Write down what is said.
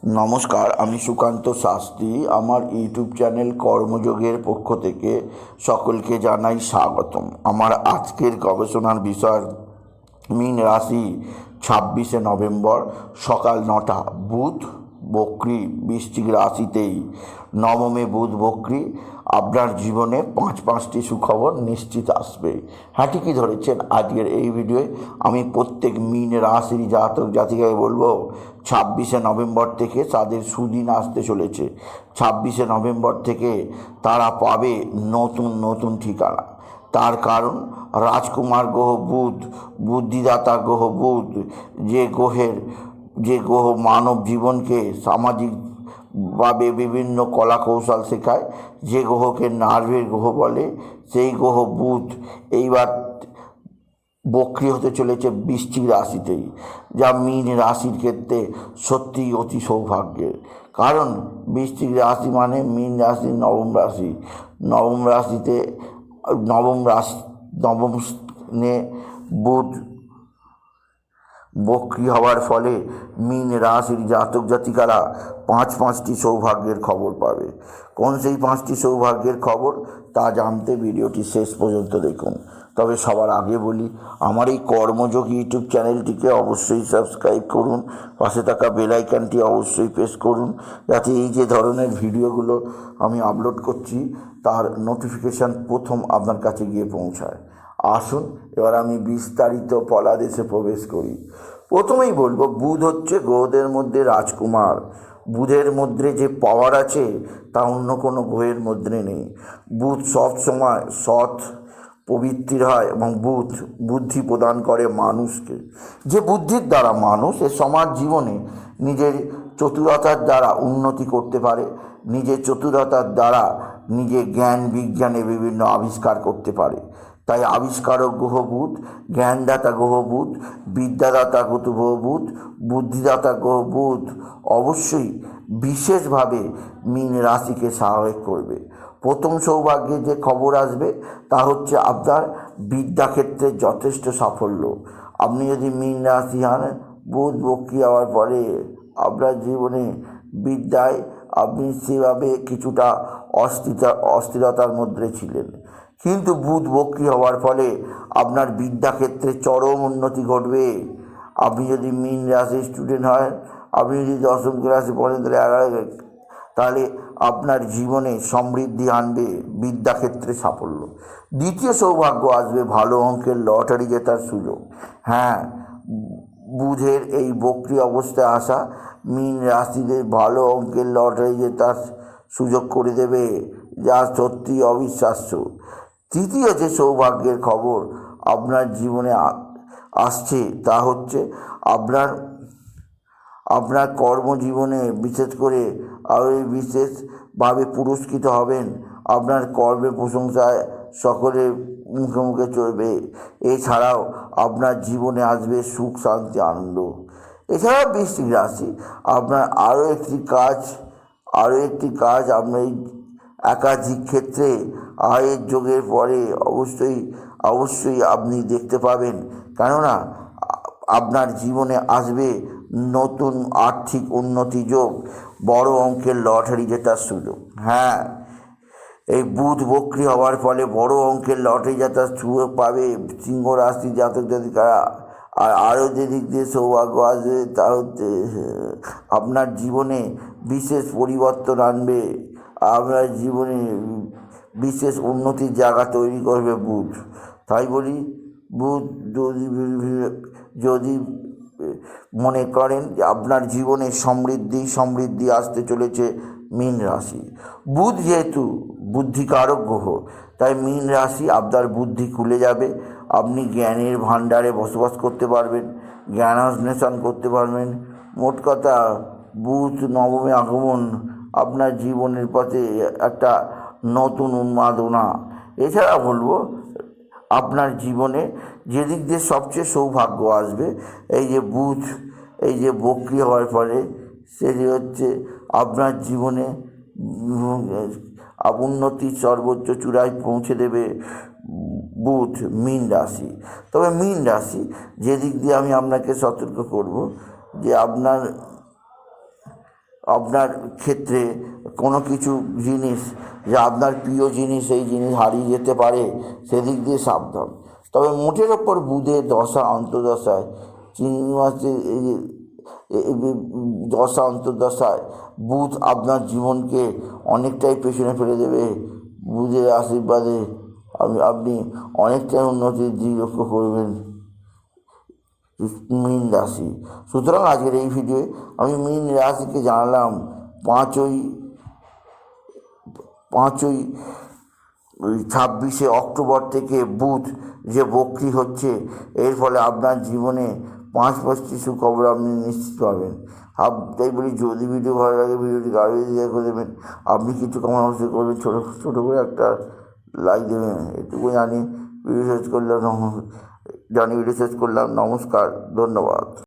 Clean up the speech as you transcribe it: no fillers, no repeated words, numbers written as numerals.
নমস্কার, আমি সুকান্ত শাস্ত্রী। আমার ইউটিউব চ্যানেল কর্মযোগের পক্ষ থেকে সকলকে জানাই স্বাগতম। আমার আজকের গবেষণার বিষয় মীন রাশি 26শে নভেম্বর সকাল 9টা। বুধ বক্রী বৃশ্চিক রাশিতেই। নবমে বুধ বক্রী। আপনার জীবনে পাঁচটি সুখবর নিশ্চিত আসবে। হ্যাঁ, ঠিকই ধরেছেন। আজকের এই ভিডিওয়ে আমি প্রত্যেক মীন রাশির জাতক জাতিকাকে বলবো 26শে নভেম্বর থেকে তাদের সুদিন আসতে চলেছে। 26শে নভেম্বর থেকে তারা পাবে নতুন নতুন ঠিকানা। তার কারণ রাজকুমার গ্রহ বুধ, বুদ্ধিদাতা গ্রহ বুধ, যে গ্রহ মানব জীবনকে সামাজিকভাবে বিভিন্ন কলা কৌশল শেখায়, যে গ্রহকে নার্ভের গ্রহ বলে, সেই গ্রহ বুধ এইবার বক্রী হতে চলেছে বৃশ্চিক রাশিতেই, যা মীন রাশির ক্ষেত্রে সত্যিই অতি সৌভাগ্যের। কারণ বৃশ্চিক রাশি মানে মীন রাশির নবম রাশি। নবম রাশিতে নবম স্থানে বুধ বক্রী হওয়ার ফলে মীন রাশির জাতক জাতিকারা পাঁচটি সৌভাগ্যের খবর পাবে। কোন সেই 5টি সৌভাগ্যের খবর তা জানতে ভিডিওটি শেষ পর্যন্ত দেখুন। তবে সবার আগে বলি, আমার এই কর্মযোগ ইউটিউব চ্যানেলটিকে অবশ্যই সাবস্ক্রাইব করুন, পাশে থাকা বেল আইকনটি অবশ্যই প্রেস করুন, যাতে এই যে ধরনের ভিডিওগুলো আমি আপলোড করছি তার নোটিফিকেশান প্রথম আপনার কাছে গিয়ে পৌঁছায়। আসুন এবার আমি বিস্তারিত ফলাদেশে প্রবেশ করি। প্রথমেই বলবো, বুধ হচ্ছে গ্রহদের মধ্যে রাজকুমার। বুধের মধ্যে যে পাওয়ার আছে তা অন্য কোনো গ্রহের মধ্যে নেই। বুধ সব সময় সৎ প্রবৃত্তির হয় এবং বুদ্ধি প্রদান করে মানুষকে। যে বুদ্ধির দ্বারা মানুষ এ সমাজ জীবনে নিজের চতুরতার দ্বারা উন্নতি করতে পারে, নিজের চতুরতার দ্বারা নিজের জ্ঞান বিজ্ঞানে বিভিন্ন আবিষ্কার করতে পারে। তাই আবিষ্কারক গ্রহ বুধ, জ্ঞানদাতা গ্রহ বুধ, বিদ্যাদাতা গ্রহ বুধ, বুদ্ধিদাতা গ্রহ বুধ অবশ্যই বিশেষভাবে মীন রাশিকে সহায়ক করবে। প্রথম সৌভাগ্যের যে খবর আসবে তা হচ্ছে আপনার বিদ্যাক্ষেত্রে যথেষ্ট সাফল্য। আপনি যদি মীন রাশি হন, বুধ বক্রী হওয়ার পরে আপনার জীবনে বিদ্যায় আপনি সেভাবে কিছুটা অস্থিরতার মধ্যে ছিলেন, কিন্তু বুধ বক্রী হওয়ার ফলে আপনার বিদ্যাক্ষেত্রে চরম উন্নতি ঘটবে। আপনি যদি মীন রাশির স্টুডেন্ট হয়, আপনি যদি দশম ক্লাসে পড়েন, তাহলে আপনার জীবনে সমৃদ্ধি আনবে বিদ্যাক্ষেত্রে সাফল্য। দ্বিতীয় সৌভাগ্য আসবে ভালো অঙ্কের লটারি জেতার সুযোগ। হ্যাঁ, বুধের এই বক্রী অবস্থায় আসা মীন রাশিদের ভালো অঙ্কের লটারি জেতার সুযোগ করে দেবে, যা সত্যি অবিশ্বাস্য। তৃতীয় যে সৌভাগ্যের খবর আপনার জীবনে আসছে তা হচ্ছে আপনার কর্মজীবনে বিশেষ করে আপনি বিশেষভাবে পুরস্কৃত হবেন। আপনার কর্মের প্রশংসায় সকলের মুখে মুখে চলবে। এছাড়াও আপনার জীবনে আসবে সুখ, শান্তি, আনন্দ। এছাড়াও বৃশ্চিক রাশি আপনার আরও একটি কাজ আপনার একাধিক ক্ষেত্রে আয়ের যোগের পরে অবশ্যই আপনি দেখতে পাবেন। কেননা আপনার জীবনে আসবে নতুন আর্থিক উন্নতি যোগ, বড় অঙ্কের লটারি জেতার সুযোগ। হ্যাঁ, এই বুধ বক্রী হওয়ার ফলে বড় অঙ্কের লটারি জেতার সুযোগ পাবে সিংহ রাশির জাতক জাতিকারা। আর আরও যে দিক দিয়ে সৌভাগ্য আসবে তা হচ্ছে আপনার জীবনে বিশেষ পরিবর্তন আনবে, আপনার জীবনে বিশেষ উন্নতির জায়গা তৈরি করবে বুধ। তাই বলি, বুধ যদি মনে করেন যে আপনার জীবনে সমৃদ্ধি আসতে চলেছে মীন রাশি। বুধ যেহেতু বুদ্ধিকারক গ্রহ, তাই মীন রাশি আপনার বুদ্ধি খুলে যাবে। আপনি জ্ঞানের ভাণ্ডারে বসবাস করতে পারবেন, জ্ঞান অন্বেষণ করতে পারবেন। মোট কথা, বুধ নবমে আগমন আপনার জীবনের পথে একটা নতুন উন্মাদনা। এছাড়া বলবো, আপনার জীবনে যে দিক দিয়ে সবচেয়ে সৌভাগ্য আসবে এই যে বক্রী হওয়ার ফলে, সেটি হচ্ছে আপনার জীবনে উন্নতির সর্বোচ্চ চূড়ায় পৌঁছে দেবে বুধ মীন রাশি। তবে মীন রাশি যে দিক দিয়ে আমি আপনাকে সতর্ক করব যে আপনার আপনার ক্ষেত্রে কোনো কিছু জিনিস, যে আপনার প্রিয় জিনিস, এই জিনিস হারিয়ে যেতে পারে, সেদিক দিয়ে সাবধান। তবে মোটের ওপর বুধের দশা অন্তর্দশায়, চিংড়ি মাসের এই যে দশা অন্তর্দশায় বুধ আপনার জীবনকে অনেকটাই পেছনে ফেলে দেবে। বুধের আশীর্বাদে আপনি অনেকটাই উন্নতির দিক লক্ষ্য করবেন। মীন রাশি, সুতরাং আজকের এই ভিডিওয়ে আমি মীন রাশিকে জানালাম পাঁচই 26 অক্টোবর থেকে বুধ যে বক্রি হচ্ছে, এর ফলে আপনার জীবনে 5টি সুখবর আপনি নিশ্চিত পাবেন। তাই বলি, যদি ভিডিও ভালো লাগে ভিডিওটি আরও শেয়ার করে দেবেন। আপনি কিছু কমেন্ট অবশ্যই করবেন, ছোটো করে একটা লাইক দেবেন। এটুকু ভিডিও শেষ করলাম। নমস্কার, ধন্যবাদ।